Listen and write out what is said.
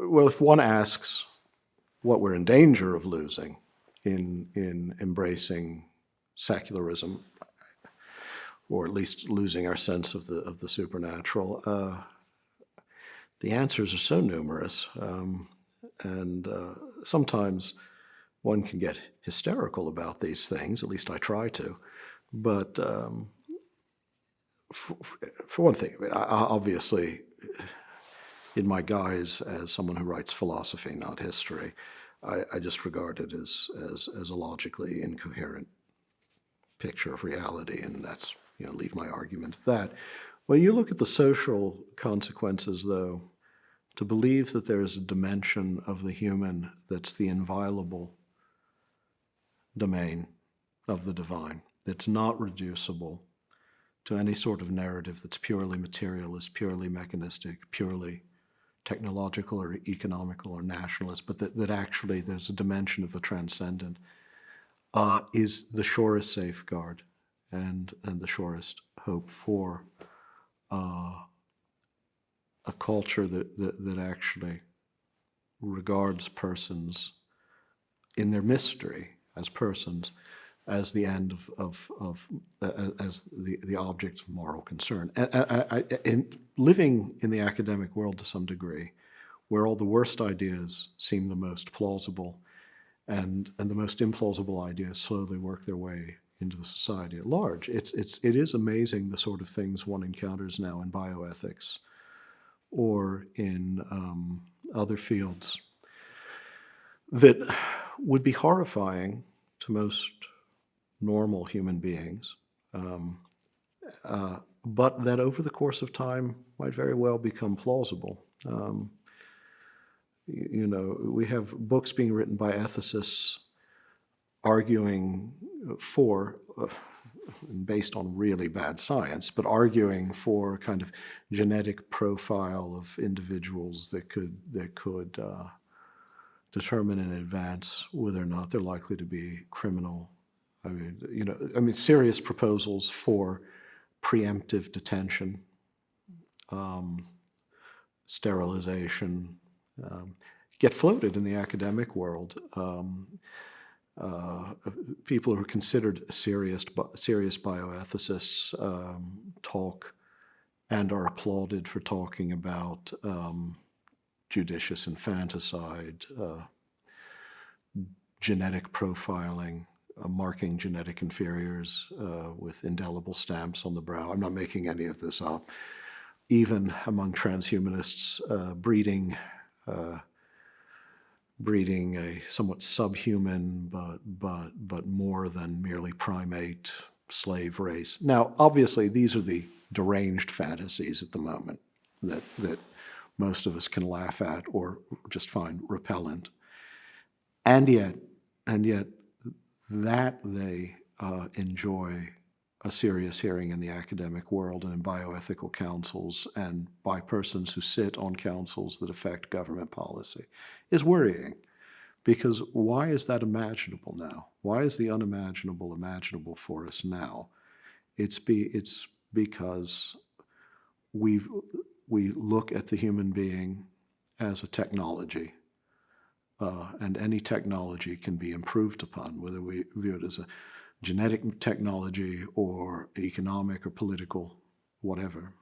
Well, if one asks what we're in danger of losing in embracing secularism, or at least losing our sense of the supernatural, the answers are so numerous, and sometimes one can get hysterical about these things. At least I try to. But for one thing, obviously, in my guise as someone who writes philosophy, not history, I just regard it as a logically incoherent picture of reality, and that's, leave my argument at that. When you look at the social consequences, though, to believe that there is a dimension of the human that's the inviolable domain of the divine, that's not reducible to any sort of narrative that's purely materialist, purely mechanistic, purely technological or economical or nationalist, but that actually there's a dimension of the transcendent, is the surest safeguard and the surest hope for a culture that actually regards persons in their mystery as persons, as the end as the objects of moral concern. And living in the academic world to some degree, where all the worst ideas seem the most plausible, and the most implausible ideas slowly work their way into the society at large, it is amazing the sort of things one encounters now in bioethics or in other fields that would be horrifying to most normal human beings, but that over the course of time might very well become plausible. We have books being written by ethicists arguing for, based on really bad science, but arguing for a kind of genetic profile of individuals that could determine in advance whether or not they're likely to be criminal. Serious proposals for preemptive detention, sterilization, get floated in the academic world. People who are considered serious bioethicists talk and are applauded for talking about judicious infanticide, genetic profiling, marking genetic inferiors with indelible stamps on the brow. I'm not making any of this up. Even among transhumanists, breeding a somewhat subhuman but more than merely primate slave race. Now, obviously, these are the deranged fantasies at the moment that most of us can laugh at or just find repellent, and yet that they enjoy a serious hearing in the academic world and in bioethical councils and by persons who sit on councils that affect government policy is worrying. Because why is that imaginable now? Why is the unimaginable imaginable for us now? It's because we look at the human being as a technology, and any technology can be improved upon, whether we view it as a genetic technology or economic or political, whatever.